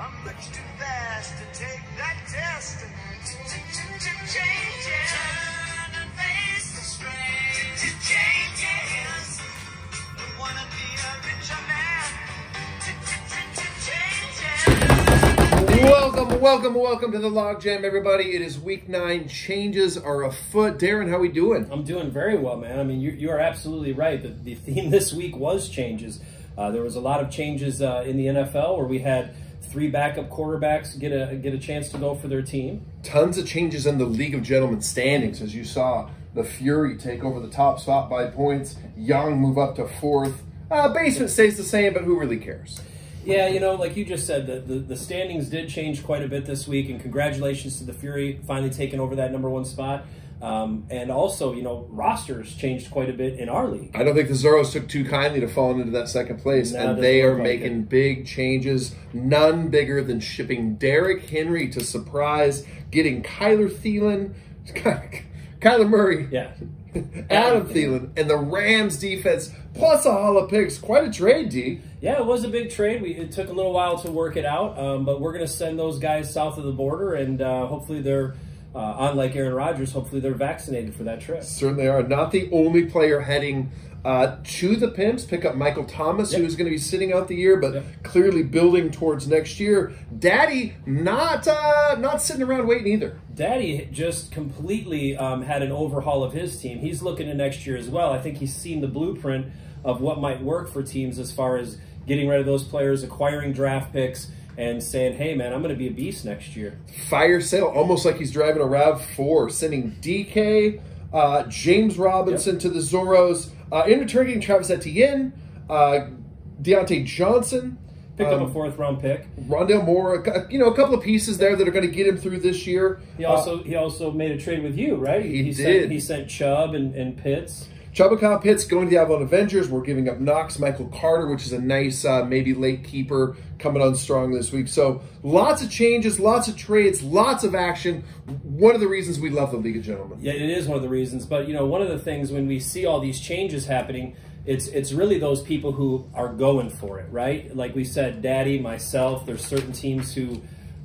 I'm much too fast to take that test. Changes. Turn and face the strain. Changes. Don't wanna be a richer man. Welcome to the LOGJAM, everybody. It is week 9. Changes are afoot. Darren, how we doing? I'm doing very well, man. I mean, you are absolutely right. The theme this week was changes. There was a lot of changes in the NFL where we had 3 backup quarterbacks get a chance to go for their team. Tons of changes in the League of Gentlemen standings, as you saw. The Fury take over the top spot by points. Young move up to 4th. Basement stays the same, but who really cares? Yeah, you know, like you just said, the standings did change quite a bit this week, and congratulations to the Fury finally taking over that #1 spot. And also, you know, rosters changed quite a bit in our league. I don't think the Zorros took too kindly to falling into that 2nd place, No, and they are making big changes, none bigger than shipping Derrick Henry to surprise, getting Kyler Thielen, Kyler Murray, Yeah. Adam Thielen, and the Rams defense, plus a haul of picks. Quite a trade, D. Yeah, it was a big trade. It took a little while to work it out, but we're going to send those guys south of the border, and hopefully they're, unlike Aaron Rodgers, hopefully they're vaccinated for that trip. Certainly are. Not the only player heading to the Pimps. Pick up Michael Thomas, who's going to be sitting out the year, but clearly building towards next year. Daddy not sitting around waiting either. Daddy just completely had an overhaul of his team. He's looking to next year as well. I think he's seen the blueprint of what might work for teams as far as getting rid of those players, acquiring draft picks, and saying, hey, man, I'm going to be a beast next year. Fire sale, almost like he's driving a RAV4, sending DK, James Robinson to the Zorros. In return, getting Travis Etienne, Deontay Johnson. Picked up a 4th-round pick. Rondale Moore, you know, a couple of pieces there that are going to get him through this year. He also made a trade with you, right? He did. He sent Chubb and Pitts. Chubb Pitts going to the Avalon Avengers. We're giving up Knox, Michael Carter, which is a nice maybe late keeper coming on strong this week. So lots of changes, lots of trades, lots of action. One of the reasons we love the League of Gentlemen. Yeah, it is one of the reasons. But, you know, one of the things when we see all these changes happening, it's really those people who are going for it, right? Like we said, Daddy, myself, there's certain teams who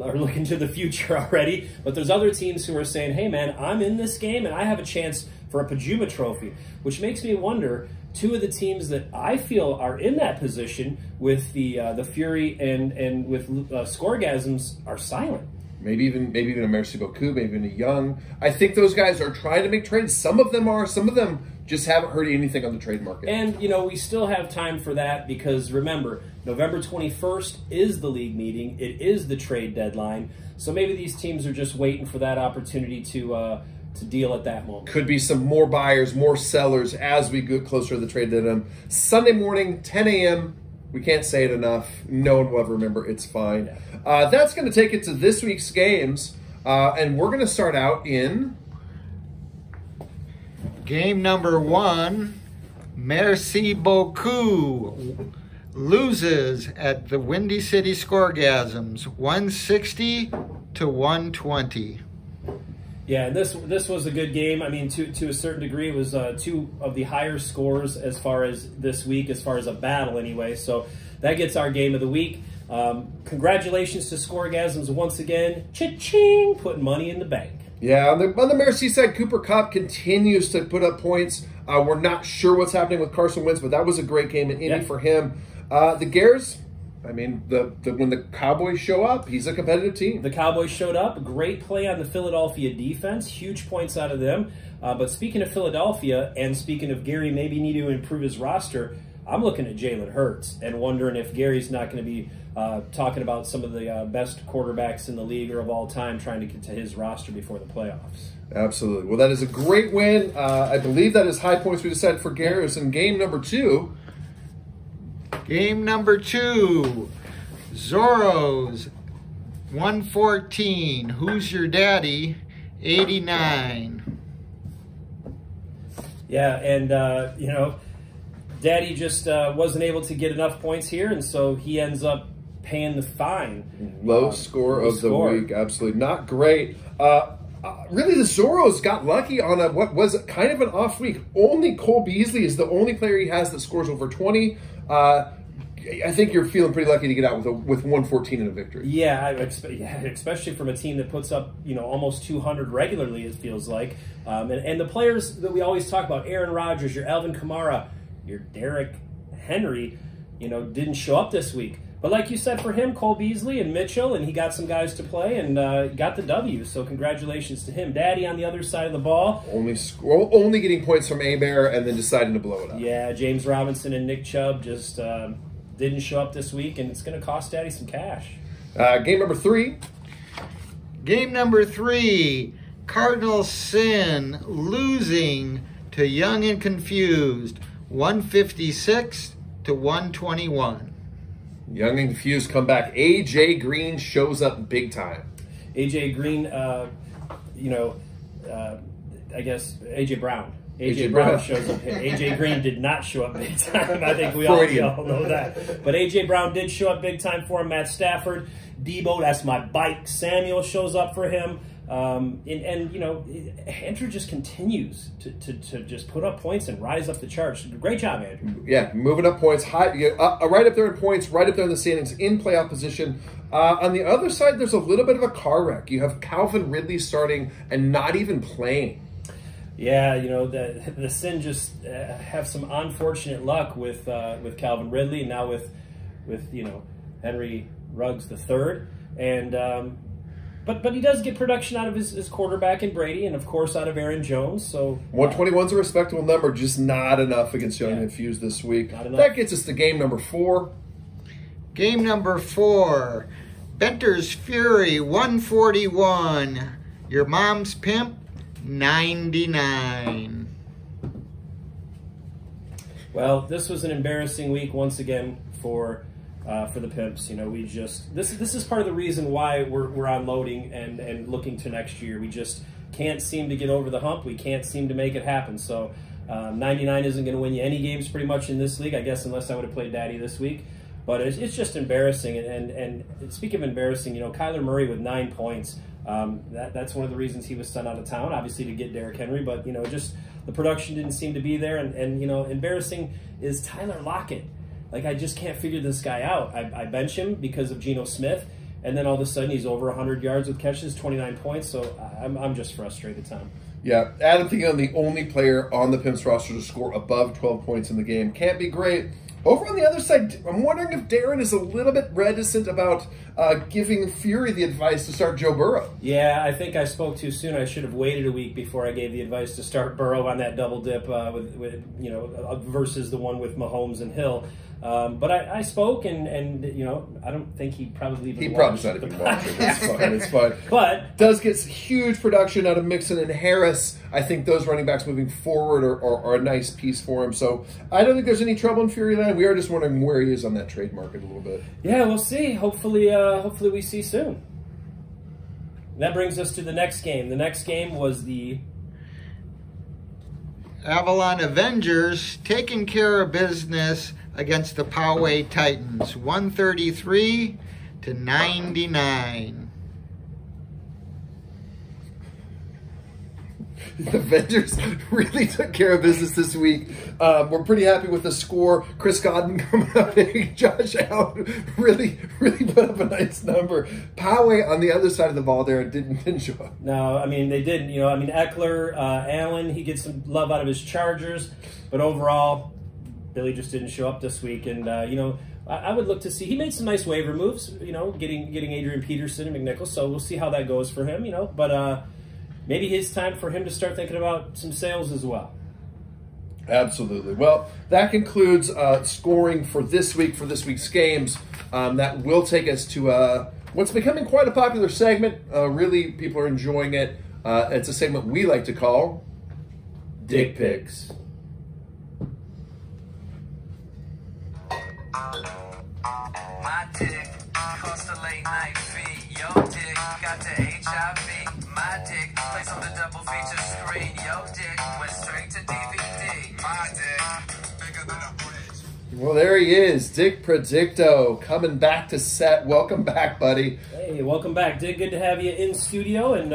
are looking to the future already, but there's other teams who are saying, hey, man, I'm in this game and I have a chance for a Pajuma trophy, which makes me wonder, 2 of the teams that I feel are in that position with the Fury and with Scoregasms are silent. Maybe even a Merci Beaucoup, maybe even a Young. I think those guys are trying to make trades. Some of them are. Some of them just haven't heard anything on the trade market. And, you know, we still have time for that because, remember, November 21st is the league meeting. It is the trade deadline. So maybe these teams are just waiting for that opportunity to deal at that moment. Could be some more buyers, more sellers as we get closer to the trade deadline. Sunday morning, 10 a.m., we can't say it enough. No one will ever remember. It's fine. Yeah. That's going to take it to this week's games. And we're going to start out in... Game number 1, Merci Beaucoup loses at the Windy City Scoregasms, 160 to 120. Yeah, this was a good game. I mean, to a certain degree, it was 2 of the higher scores as far as this week, as far as a battle anyway. So that gets our game of the week. Congratulations to Scoregasms once again. Cha-ching! Putting money in the bank. Yeah, on the Merci side, Cooper Kupp continues to put up points. We're not sure what's happening with Carson Wentz, but that was a great game in Indy for him. The Gares, I mean, when the Cowboys show up, he's a competitive team. The Cowboys showed up. Great play on the Philadelphia defense. Huge points out of them. But speaking of Philadelphia and speaking of Gary maybe need to improve his roster, I'm looking at Jalen Hurts and wondering if Gary's not going to be talking about some of the best quarterbacks in the league or of all time trying to get to his roster before the playoffs. Absolutely. Well, that is a great win. I believe that is high points we decided for Garris in game number 2. Game number 2, Zorros, 114. Who's Your Daddy, 89. Yeah, and, you know, Daddy just wasn't able to get enough points here, and so he ends up paying the fine. Low score of the week. Absolutely not great. Really, the Zorros got lucky on what was kind of an off week. Only Cole Beasley is the only player he has that scores over 20. I think you're feeling pretty lucky to get out with 114 in a victory. Yeah, especially from a team that puts up almost 200 regularly. It feels like, and the players that we always talk about, Aaron Rodgers, your Alvin Kamara, your Derrick Henry, didn't show up this week. But like you said, for him, Cole Beasley and Mitchell, and he got some guys to play and got the W. So congratulations to him. Daddy on the other side of the ball. Only getting points from Abear and then deciding to blow it up. Yeah, James Robinson and Nick Chubb just didn't show up this week, and it's going to cost Daddy some cash. Game number 3. Game number 3. Cardinals Sin losing to Young and Confused, 156 to 121. Young and Confused come back. AJ Green shows up big time. AJ Green, I guess AJ Brown. AJ Brown shows up. AJ Green did not show up big time. I think we all know that. But AJ Brown did show up big time for him. Matt Stafford, Debo, that's my bike. Samuel shows up for him. Andrew just continues to just put up points and rise up the charts. Great job, Andrew. Yeah, moving up points, high, right up there in points, right up there in the standings, in playoff position. On the other side, there's a little bit of a car wreck. You have Calvin Ridley starting and not even playing. Yeah, the Sin just have some unfortunate luck with Calvin Ridley, and now with Henry Ruggs III, and. But he does get production out of his quarterback in Brady, and of course out of Aaron Jones. So 121's a respectable number, just not enough against Young and Confused this week. That gets us to game number 4. Game number 4, Benter's Fury 141. Your Mom's Pimp 99. Well, this was an embarrassing week once again for the Pimps. This is part of the reason why we're unloading and looking to next year. We just can't seem to get over the hump. We can't seem to make it happen. So 99 isn't going to win you any games pretty much in this league, I guess, unless I would have played Daddy this week. But it's just embarrassing. And speaking of embarrassing, Kyler Murray with 9 points. That's one of the reasons he was sent out of town, obviously to get Derrick Henry. But just the production didn't seem to be there. And embarrassing is Tyler Lockett. Like, I just can't figure this guy out. I bench him because of Geno Smith, and then all of a sudden he's over 100 yards with catches, 29 points. So I'm just frustrated, Tom. Yeah, Adam Thielen, the only player on the Pimps roster to score above 12 points in the game. Can't be great. Over on the other side, I'm wondering if Darren is a little bit reticent about giving Fury the advice to start Joe Burrow. Yeah, I think I spoke too soon. I should have waited a week before I gave the advice to start Burrow on that double dip versus the one with Mahomes and Hill. But I spoke, and I don't think he probably even watched. Not even watching. It's fine. But does get huge production out of Mixon and Harris. I think those running backs moving forward are a nice piece for him. So I don't think there's any trouble in Fury Land. We are just wondering where he is on that trade market a little bit. Yeah, we'll see. Hopefully we see soon. And that brings us to the next game. The next game was the Avalon Avengers taking care of business against the Poway Titans, 133 to 99. The Avengers really took care of business this week. We're pretty happy with the score. Chris Godwin coming up big. Josh Allen really put up a nice number. Poway on the other side of the ball there didn't show up. No, I mean, they didn't. Eckler, Allen, he gets some love out of his Chargers. But overall, Billy just didn't show up this week. And, I would look to see. He made some nice waiver moves, getting Adrian Peterson and McNichols. So we'll see how that goes for him, But maybe it's time for him to start thinking about some sales as well. Absolutely. Well, that concludes scoring for this week's games. That will take us to what's becoming quite a popular segment. Really, people are enjoying it. It's a segment we like to call Dick Pics. My dick cost a late night fee. Yo dick got the HIV. My dick plays on the double feature screen. Yo dick went straight to DVD. My dick bigger than a bridge. Well, there he is, Dick Predicto, coming back to set. Welcome back, buddy. Hey, welcome back, Dick. Good to have you in studio, and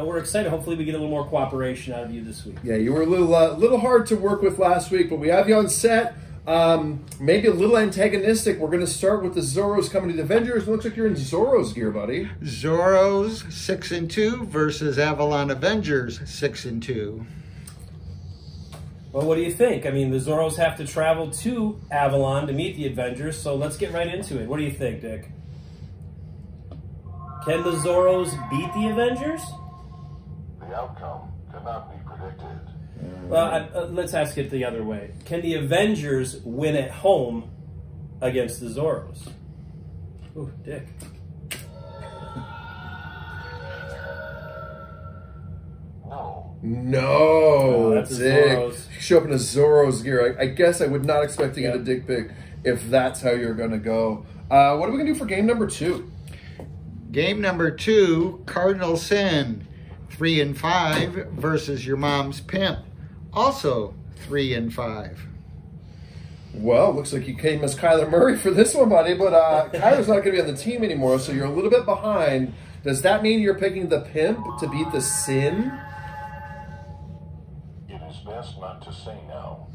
we're excited. Hopefully, we get a little more cooperation out of you this week. Yeah, you were a little hard to work with last week, but we have you on set. Maybe a little antagonistic. We're going to start with the Zorros coming to the Avengers. It looks like you're in Zorros gear, buddy. Zorros 6-2 versus Avalon Avengers 6-2. Well, what do you think? I mean, the Zorros have to travel to Avalon to meet the Avengers, so let's get right into it. What do you think, Dick? Can the Zorros beat the Avengers? The outcome cannot be predicted. Well, let's ask it the other way. Can the Avengers win at home against the Zorros? Ooh, Dick. No, that's a Dick. Zorros. Show up in a Zorros gear. I guess I would not expect to get a Dick pick if that's how you're going to go. What are we going to do for game number 2? Game number 2, Cardinal Sin 3-5 versus your mom's pimp, also 3-5. Well, looks like you came as Kyler Murray for this one, buddy, but Kyler's not going to be on the team anymore, so you're a little bit behind. Does that mean you're picking the pimp to beat the Sin? It is best not to say now.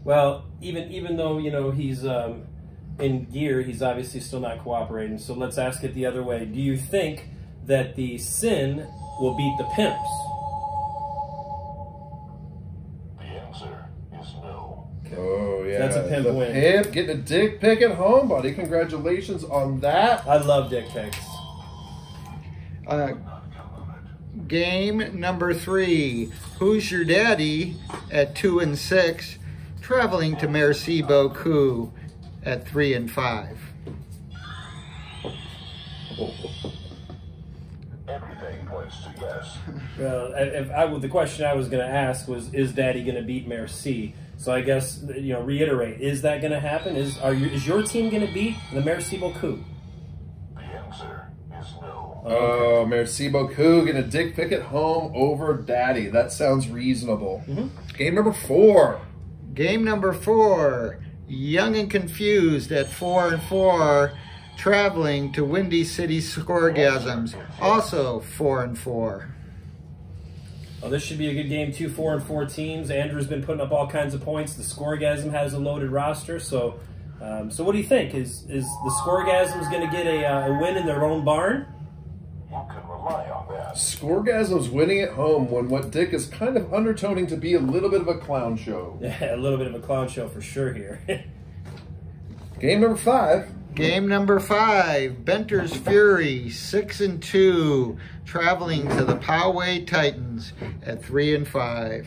Well, even though, you know, he's in gear, he's obviously still not cooperating. So let's ask it the other way. Do you think that the Sin will beat the Pimps? The answer is no. Oh, yeah. That's a pimp the win. Pimp getting a Dick pick at home, buddy. Congratulations on that. I love Dick picks. Game number 3, Who's Your Daddy at 2-6, traveling to Merci Beaucoup at 3-5. Everything points to yes. The question I was going to ask was, is Daddy going to beat Merci? So I guess, you know, reiterate, is that going to happen? Is your team going to beat the Merci Beaucoup? The answer is no. Oh, Merci beaucoup. Get a Dick pick at home over Daddy. That sounds reasonable. Game number 4. Game number 4, Young and Confused at 4-4, traveling to Windy City Scoregasms, also 4-4. Oh, this should be a good game, 2 4-4 teams. Andrew's been putting up all kinds of points. The Scoregasm has a loaded roster, so what do you think? Is the Scoregasms going to get a win in their own barn? You can rely on that. Scoregasm's winning at home when what Dick is kind of undertoning to be a little bit of a clown show. Yeah, a little bit of a clown show for sure here. Game number 5. Game number 5, Benter's Fury 6-2, traveling to the Poway Titans at 3-5.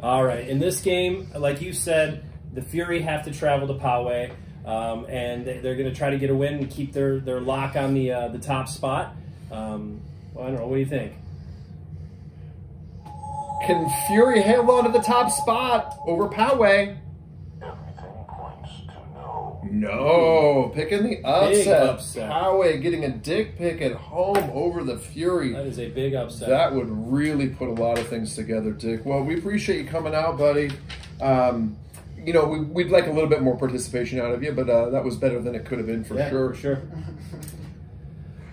All right, in this game, like you said, the Fury have to travel to Poway, and they're going to try to get a win and keep their lock on the top spot. Well, I don't know. What do you think? Can Fury hang on to the top spot over Poway? Everything points to no. No, picking the Big upset. upset. Poway getting a Dick pick at home over the Fury. That is a big upset. That would really put a lot of things together, Dick. Well, we appreciate you coming out, buddy. You know, we'd like a little bit more participation out of you, but that was better than it could have been for sure. For sure.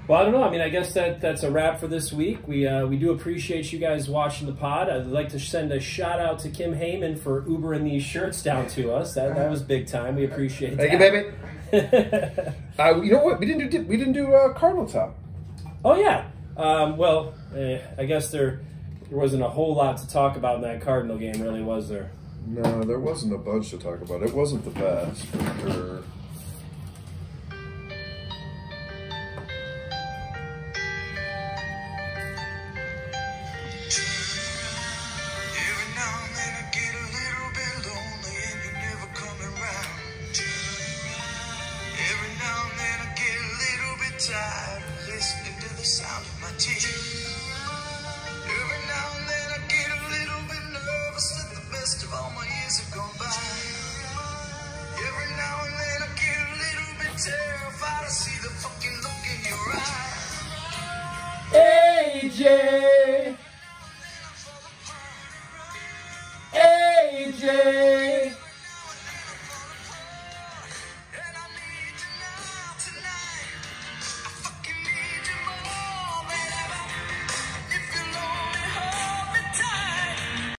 Well, I don't know. I mean, I guess that's a wrap for this week. We do appreciate you guys watching the pod. I'd like to send a shout out to Kim Heyman for Ubering these shirts down to us. That was big time. We appreciate that. Thank you, baby. You know what? We didn't do Cardinal Top. Oh yeah. Well, I guess there wasn't a whole lot to talk about in that Cardinal game, really, was there? No, there wasn't a bunch to talk about. It wasn't the best, for sure. Every now and then I get a little bit lonely and you're never coming round. Every now and then I get a little bit tired of listening to the sound of my tears. Every now and then I get a little bit nervous that the best of all my years have gone by. Every now and then I get a little bit terrified. I see the fucking look in your eye. AJ! AJ!